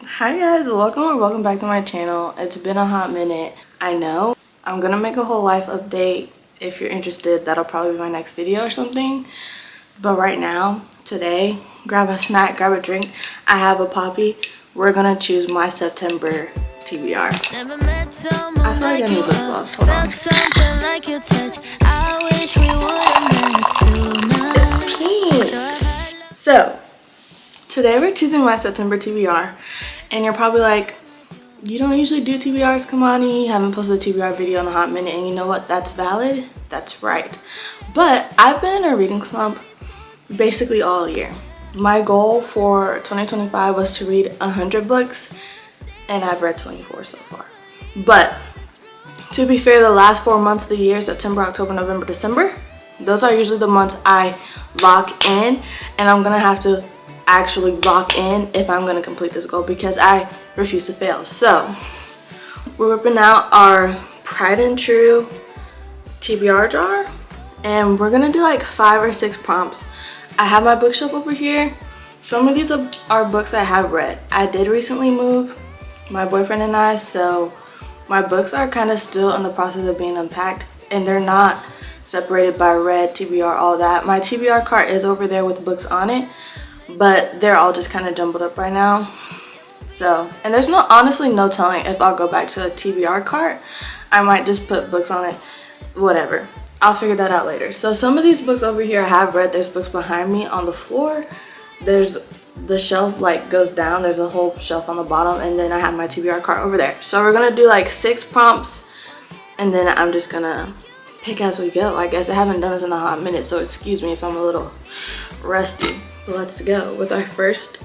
Hi guys, welcome back to my channel. It's been a hot minute. I know I'm gonna make a whole life update. If you're interested, that'll probably be my next video or something. But right now, today, grab a snack, grab a drink. I have a poppy. We're gonna choose my September TBR. I feel like I need lip gloss. Hold on. It's pink. So today we're choosing my September TBR, and you're probably like, you don't usually do TBRs, Kammy. You haven't posted a TBR video in a hot minute, and you know what? That's valid. That's right. But I've been in a reading slump basically all year. My goal for 2025 was to read 100 books, and I've read 24 so far. But to be fair, the last 4 months of the year, September, October, November, December, those are usually the months I lock in, and I'm gonna have to actually lock in if I'm gonna complete this goal because I refuse to fail. So we're whipping out our Pride and True TBR jar, and we're gonna do like 5 or 6 prompts. I have my bookshelf over here. Some of these are books I have read. I did recently move, my boyfriend and I, so my books are kind of still in the process of being unpacked, and they're not separated by read, TBR, all that. My TBR cart is over there with books on it, but they're all just kind of jumbled up right now. So, and there's honestly no telling if I'll go back to a TBR cart. I might just put books on it, whatever. I'll figure that out later. So some of these books over here I have read. There's books behind me on the floor. There's the shelf like goes down. There's a whole shelf on the bottom, and then I have my TBR cart over there. So we're gonna do like 6 prompts, and then I'm just gonna pick as we go. I guess I haven't done this in a hot minute, so excuse me if I'm a little rusty. But let's go with our first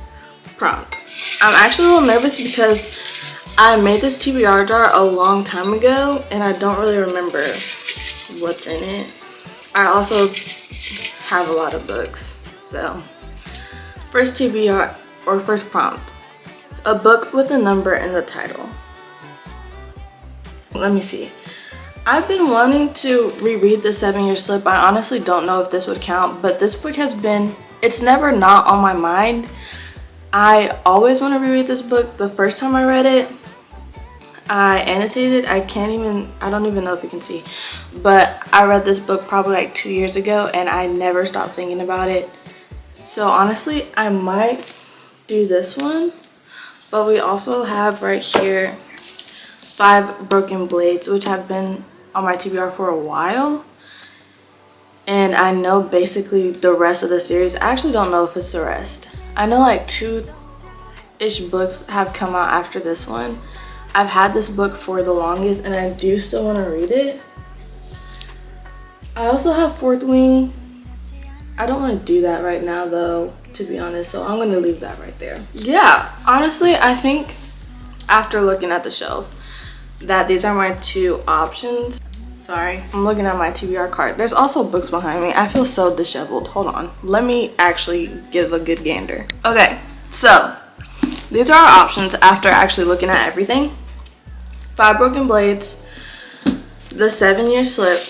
prompt. I'm actually a little nervous because I made this TBR jar a long time ago, and I don't really remember what's in it. I also have a lot of books. So first TBR or first prompt, a book with a number in the title. Let me see. I've been wanting to reread the 7-Year Slip. I honestly don't know if this would count, but this book has been, it's never not on my mind. I always want to reread this book. The first time I read it, I annotated. I don't even know if you can see, but I read this book probably like 2 years ago, and I never stopped thinking about it. So honestly, I might do this one. But we also have right here 5 Broken Blades, which have been on my TBR for a while, and I know basically the rest of the series. I actually don't know if it's the rest. I know like 2-ish books have come out after this one. I've had this book for the longest, and I do still want to read it. I also have Fourth Wing. I don't want to do that right now though, to be honest, so I'm going to leave that right there. Yeah, honestly, I think after looking at the shelf that these are my 2 options. Sorry, I'm looking at my TBR cart. There's also books behind me. I feel so disheveled. Hold on. Let me actually give a good gander. Okay, so these are our options after actually looking at everything. 5 Broken Blades, the 7-Year Slip,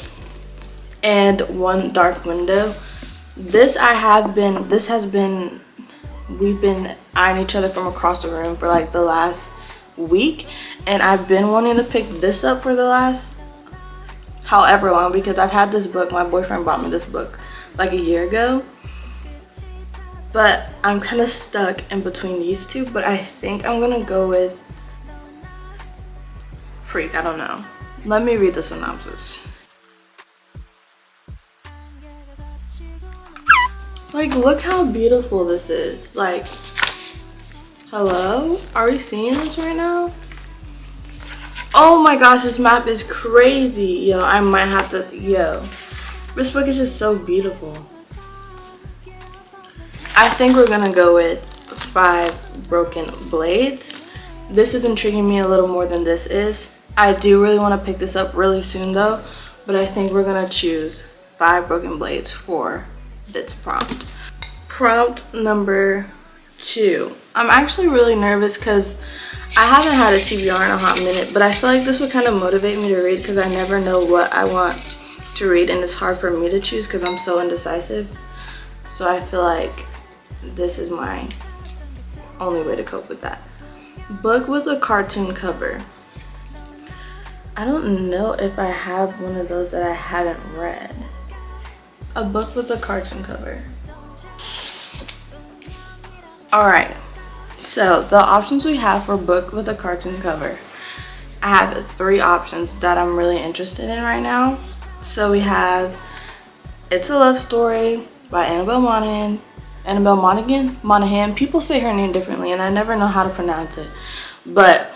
and 1 Dark Window. We've been eyeing each other from across the room for like the last week, and I've been wanting to pick this up for the last however long because I've had this book. My boyfriend bought me this book like a year ago, but I'm kind of stuck in between these 2, but I think I'm gonna go with Freak. I don't know. Let me read the synopsis. Like, look how beautiful this is. Like, hello? Are we seeing this right now? Oh my gosh, this map is crazy. Yo, I might have to, this book is just so beautiful. I think we're gonna go with 5 Broken Blades. This is intriguing me a little more than this is. I do really want to pick this up really soon though, but I think we're gonna choose 5 Broken Blades for this prompt. Prompt number 2. I'm actually really nervous because I haven't had a TBR in a hot minute, but I feel like this would kind of motivate me to read because I never know what I want to read, and it's hard for me to choose because I'm so indecisive. So I feel like this is my only way to cope with that. Book with a cartoon cover. I don't know if I have one of those that I haven't read. A book with a cartoon cover. Alright, so the options we have for book with a cartoon cover. I have 3 options that I'm really interested in right now. So we have It's a Love Story by Annabelle Monaghan. People say her name differently and I never know how to pronounce it. But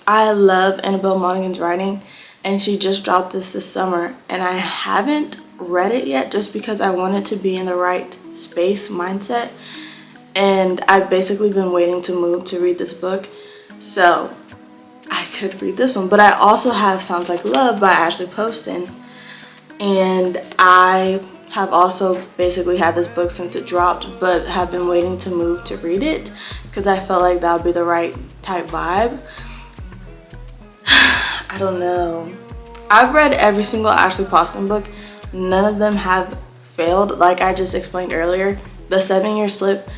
I love Annabelle Monaghan's writing, and she just dropped this summer, and I haven't read it yet just because I want it to be in the right space mindset, and I've basically been waiting to move to read this book, so I could read this one. But I also have Sounds Like Love by Ashley Poston, and I have also basically had this book since it dropped, but have been waiting to move to read it because I felt like that would be the right type vibe. I don't know. I've read every single Ashley Poston book. None of them have failed. Like I just explained earlier, The 7-Year Slip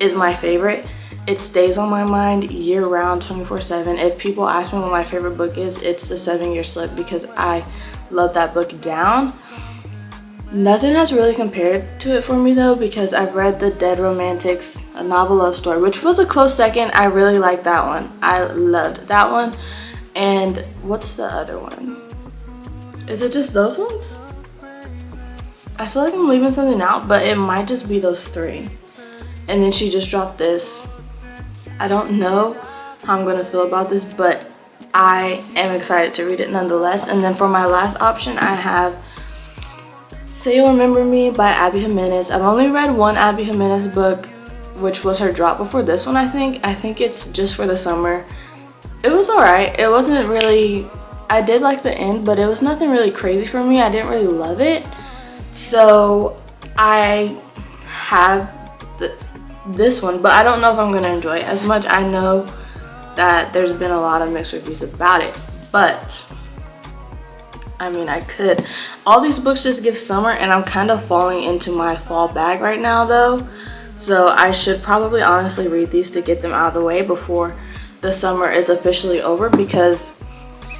is my favorite. It stays on my mind year round, 24/7. If people ask me what my favorite book is, it's The 7-Year Slip because I love that book down. Nothing has really compared to it for me though, because I've read The Dead Romantics, a novel love story, which was a close second. I really liked that one. I loved that one. And what's the other one? Is it just those ones? I feel like I'm leaving something out, but it might just be those 3. And then she just dropped this. I don't know how I'm gonna feel about this, but I am excited to read it nonetheless. And then for my last option, I have Say You'll Remember Me by Abby Jimenez. I've only read one Abby Jimenez book, which was her drop before this one, I think. I think it's Just for the Summer. It was alright. It wasn't really, I did like the end, but it was nothing really crazy for me. I didn't really love it. So I have this one, but I don't know if I'm going to enjoy it as much. I know that there's been a lot of mixed reviews about it, but I mean, I could. All these books just give summer, and I'm kind of falling into my fall bag right now though. So I should probably honestly read these to get them out of the way before the summer is officially over, because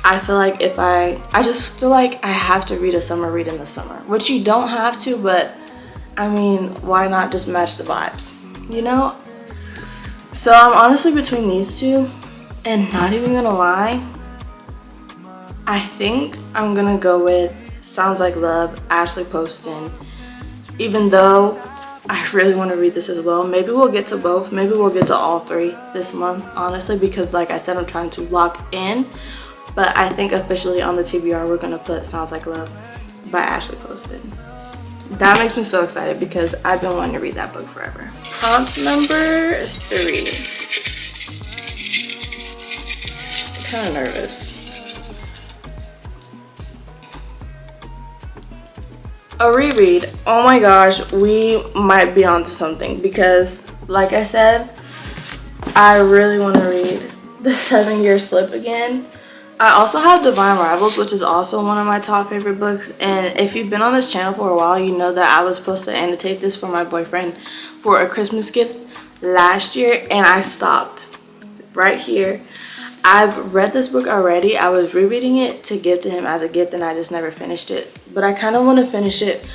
I feel like if I just feel like I have to read a summer read in the summer, which you don't have to, but I mean, why not just match the vibes, you know? So I'm honestly between these two, and not even gonna lie, I think I'm gonna go with Sounds Like Love, Ashley Poston, even though I really want to read this as well. Maybe we'll get to both. Maybe we'll get to all 3 this month, honestly, because like I said, I'm trying to lock in. But I think officially on the TBR, we're going to put Sounds Like Love by Ashley Poston. That makes me so excited because I've been wanting to read that book forever. Prompt number 3. I'm kind of nervous. A reread. Oh my gosh, we might be onto something because like I said, I really want to read The 7-Year Slip again. I also have Divine Rivals, which is also one of my top favorite books, and if you've been on this channel for a while, you know that I was supposed to annotate this for my boyfriend for a Christmas gift last year, and I stopped right here. I've read this book already. I was rereading it to give to him as a gift, and I just never finished it. But I kind of want to finish it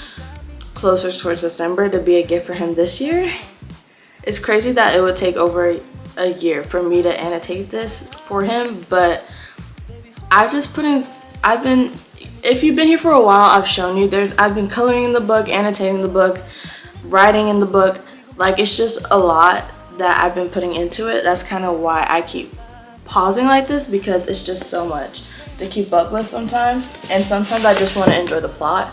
closer towards December to be a gift for him this year. It's crazy that it would take over a year for me to annotate this for him, but if you've been here for a while, I've shown you I've been coloring in the book, annotating the book, writing in the book. Like, it's just a lot that I've been putting into it. That's kind of why I keep pausing like this, because it's just so much to keep up with sometimes, and sometimes I just want to enjoy the plot.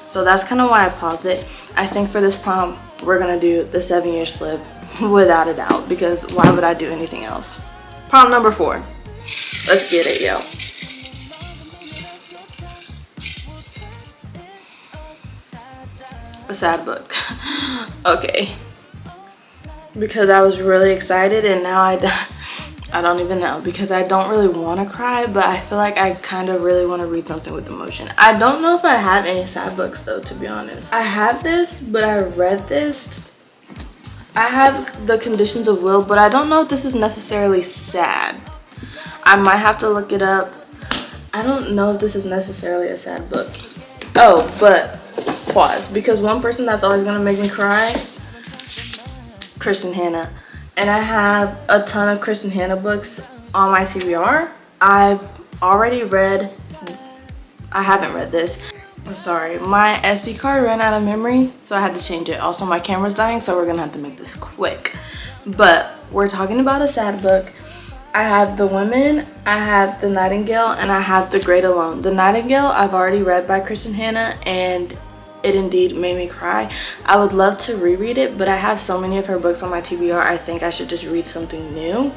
So that's kind of why I paused it. I think for this prompt, we're gonna do The 7-Year Slip without a doubt, because why would I do anything else? Prompt number 4. Let's get it, yo. A sad book. Okay. Because I was really excited, and now I don't even know, because I don't really want to cry, but I feel like I kind of really want to read something with emotion. I don't know if I have any sad books though, to be honest. I have this, but I read this I have The Conditions of Will, but I don't know if this is necessarily sad. I might have to look it up. I don't know if this is necessarily a sad book. Oh, but pause, because one person that's always gonna make me cry, Kristen Hanna. And I have a ton of Kristen Hanna books on my TBR. I haven't read this. Sorry, my SD card ran out of memory, so I had to change it. Also, my camera's dying, so we're gonna have to make this quick. But we're talking about a sad book. I have The Women, I have The Nightingale, and I have The Great Alone. The Nightingale I've already read by Kristen Hanna, and it indeed made me cry. I would love to reread it, but I have so many of her books on my TBR, I think I should just read something new.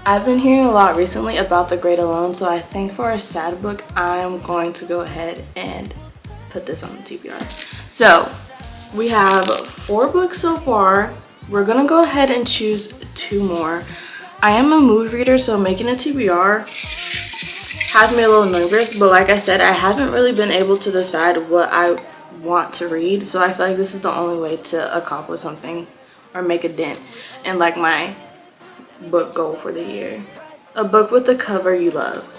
I've been hearing a lot recently about The Great Alone, so I think for a sad book, I'm going to go ahead and put this on the TBR. So we have 4 books so far. We're gonna go ahead and choose 2 more. I am a mood reader, so making a TBR has me a little nervous, but like I said, I haven't really been able to decide what I want to read, so I feel like this is the only way to accomplish something or make a dent in like my book goal for the year. A book with the cover you love.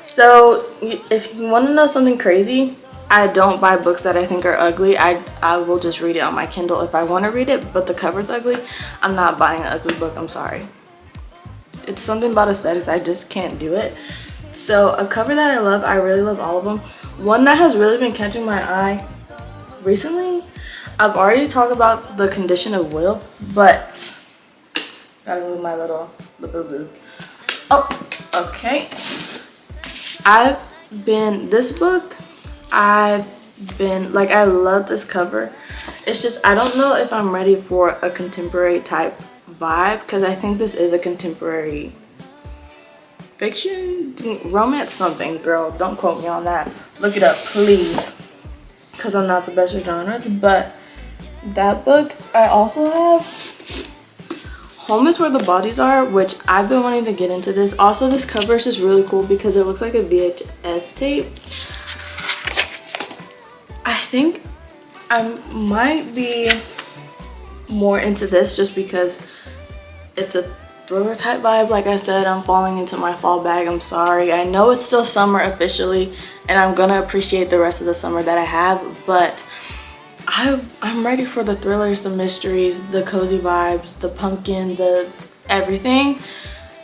So if you want to know something crazy, I don't buy books that I think are ugly. I will just read it on my Kindle if I want to read it, but the cover's ugly, I'm not buying an ugly book. I'm sorry. It's something about aesthetics, I just can't do it. So a cover that I love, I really love all of them. One that has really been catching my eye recently, I've already talked about The Condition of Will, but gotta move my little boo-boo. Oh, okay. I love this cover. It's just, I don't know if I'm ready for a contemporary type vibe, because I think this is a contemporary fiction, romance something. Girl, don't quote me on that. Look it up, please, because I'm not the best with genres. But that book, I also have Home is Where the Bodies Are, which I've been wanting to get into this. Also, this cover is just really cool because it looks like a VHS tape. I think I might be more into this just because it's a thriller type vibe. Like I said, I'm falling into my fall bag. I'm sorry. I know it's still summer officially, and I'm gonna appreciate the rest of the summer that I have, but I'm ready for the thrillers, the mysteries, the cozy vibes, the pumpkin, the everything.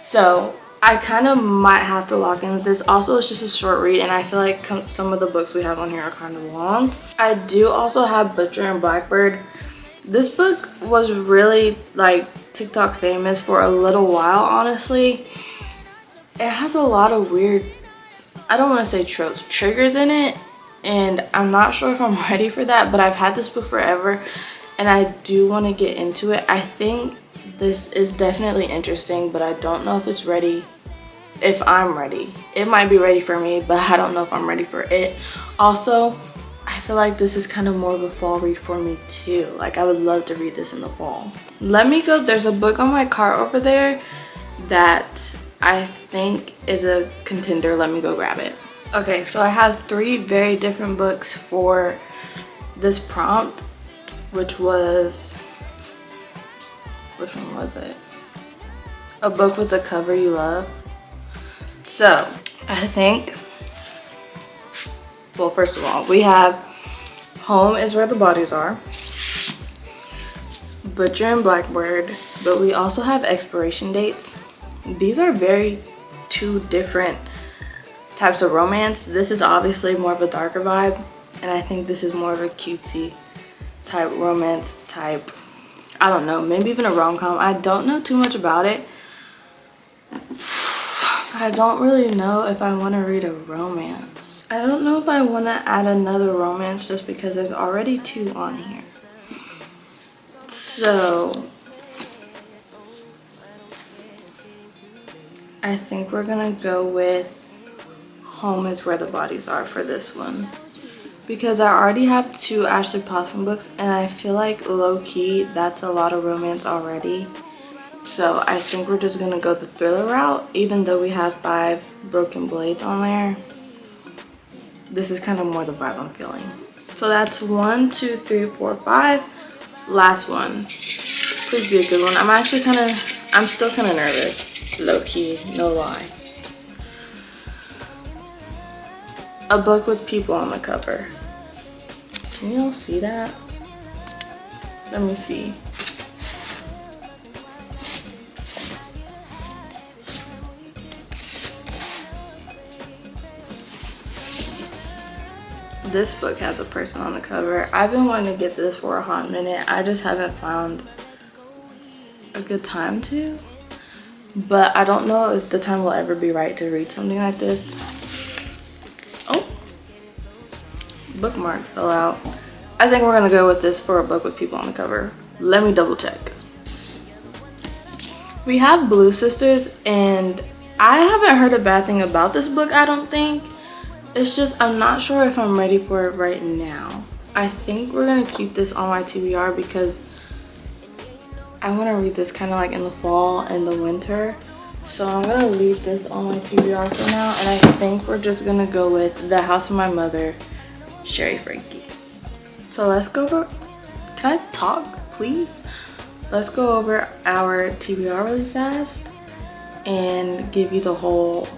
So I kind of might have to lock in with this. Also, it's just a short read, and I feel like some of the books we have on here are kind of long. I do also have Butcher and Blackbird. This book was really like TikTok famous for a little while, honestly. It has a lot of weird, I don't want to say tropes, triggers in it, and I'm not sure if I'm ready for that, but I've had this book forever and I do want to get into it. I think this is definitely interesting, but I don't know if it's ready, if I'm ready. It might be ready for me, but I don't know if I'm ready for it. Also, I feel like this is kind of more of a fall read for me too. Like, I would love to read this in the fall. Let me go, there's a book on my cart over there that I think is a contender. Let me go grab it. Okay, so I have 3 very different books for this prompt, which one was it? A book with a cover you love. So I think, well, first of all, we have Home is Where the Bodies Are, Butcher and Blackbird, but we also have Expiration Dates. These are very 2 different types of romance. This is obviously more of a darker vibe, and I think this is more of a cutesy type romance type, I don't know, maybe even a rom-com. I don't know too much about it, but I don't really know if I want to read a romance. I don't know if I want to add another romance just because there's already 2 on here. So I think we're gonna go with Home is Where the Bodies Are for this one, because I already have 2 Ashley Possum books, and I feel like low-key that's a lot of romance already. So I think we're just gonna go the thriller route, even though we have 5 Broken Blades on there. This is kind of more the vibe I'm feeling. So that's 1, 2, 3, 4, 5. last one. Please be a good one. I'm still kind of nervous. Low key, no lie. A book with people on the cover. Can y'all see that? Let me see. This book has a person on the cover. I've been wanting to get to this for a hot minute. I just haven't found a good time to. But I don't know if the time will ever be right to read something like this. Oh, bookmark fell out. I think we're gonna go with this for a book with people on the cover. Let me double check. We have Blue Sisters, and I haven't heard a bad thing about this book, I don't think. It's just I'm not sure if I'm ready for it right now. I think we're gonna keep this on my TBR because I want to read this kind of like in the fall and the winter. So I'm gonna leave this on my TBR for now, and I think we're just gonna go with The House of My Mother, Sherry Frankie. So let's go over, can I talk please? Let's go over our TBR really fast and give you the whole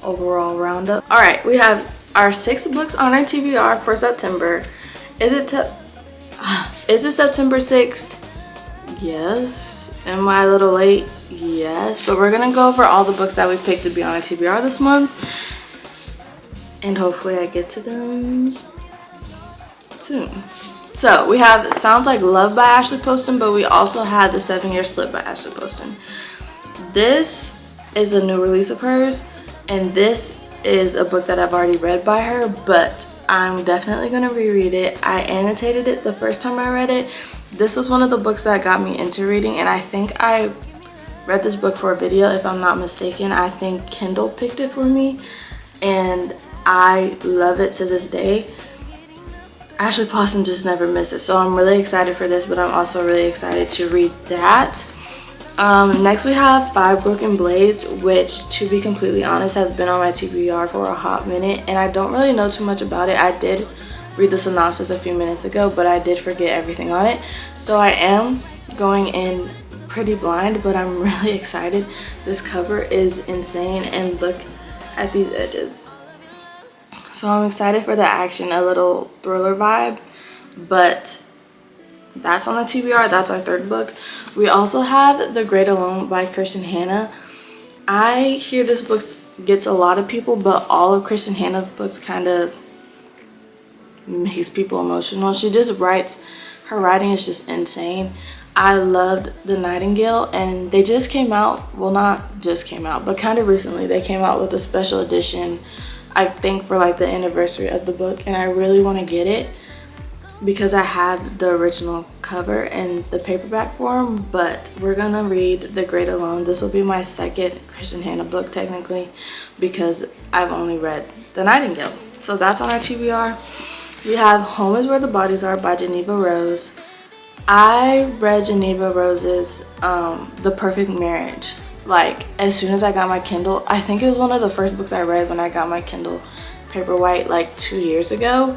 overall roundup. All right, we have our 6 books on our TBR for September. Is it September 6th? Yes. Am I a little late? Yes. But we're gonna go over all the books that we picked to be on our TBR this month, and hopefully I get to them soon. So we have Sounds Like Love by Ashley Poston, but we also had The 7-Year Slip by Ashley Poston. This is a new release of hers, and this is a book that I've already read by her, but I'm definitely gonna reread it. I annotated it the first time I read it. This was one of the books that got me into reading, and I think I read this book for a video, if I'm not mistaken. I think Kindle picked it for me, and I love it to this day. Ashley Poston just never misses, so I'm really excited for this, but I'm also really excited to read that. Next we have 5 Broken Blades, which, to be completely honest, has been on my TBR for a hot minute, and I don't really know too much about it. I did read the synopsis a few minutes ago, but I did forget everything on it, so I am going in pretty blind, but I'm really excited. This cover is insane, and look at these edges. So I'm excited for the action, a little thriller vibe, but that's on the TBR. That's our 3rd book. We also have The Great Alone by Kristen Hanna. I hear this book gets a lot of people, but all of Kristen Hanna's books kind of makes people emotional. She just writes, her writing is just insane. I loved The Nightingale, and they just came out, well, not just came out, but kind of recently they came out with a special edition, I think for like the anniversary of the book, and I really want to get it because I have the original cover in the paperback form. But we're gonna read The Great Alone. This will be my 2nd Kristen Hanna book technically, because I've only read The Nightingale. So that's on our TBR. We have Home Is Where the Bodies Are by Geneva Rose. I read Geneva Rose's The Perfect Marriage like as soon as I got my Kindle. I think it was one of the first books I read when I got my Kindle Paperwhite like 2 years ago.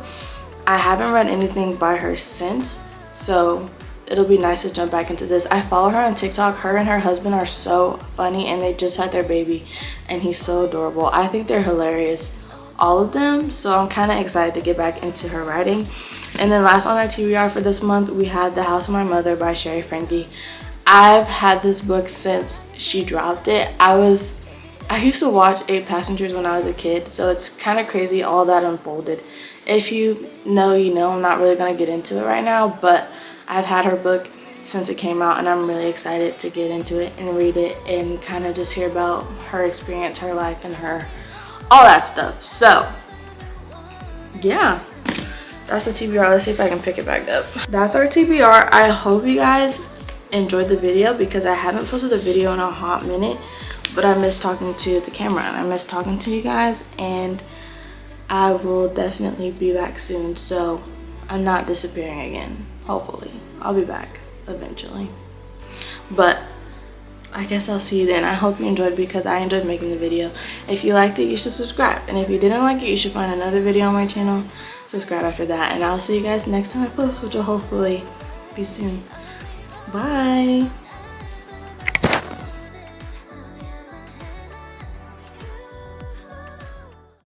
I haven't read anything by her since, so it'll be nice to jump back into this. I follow her on TikTok. Her and her husband are so funny, and they just had their baby, and he's so adorable. I think they're hilarious, all of them, so I'm kind of excited to get back into her writing. And then last on our TBR for this month, we had The House of My Mother by Sherry Frankie. I've had this book since she dropped it. I used to watch 8 Passengers when I was a kid, so it's kind of crazy all that unfolded. If you know, you know. I'm not really going to get into it right now, but I've had her book since it came out, and I'm really excited to get into it and read it and kind of just hear about her experience, her life, and all that stuff. So yeah, that's the TBR. Let's see if I can pick it back up. That's our TBR. I hope you guys enjoyed the video, because I haven't posted a video in a hot minute, but I miss talking to the camera and I miss talking to you guys, and I will definitely be back soon, so I'm not disappearing again. Hopefully I'll be back eventually, but I guess I'll see you then. I hope you enjoyed, because I enjoyed making the video. If you liked it, you should subscribe, and if you didn't like it, you should find another video on my channel, subscribe after that, and I'll see you guys next time I post, which will hopefully be soon. Bye.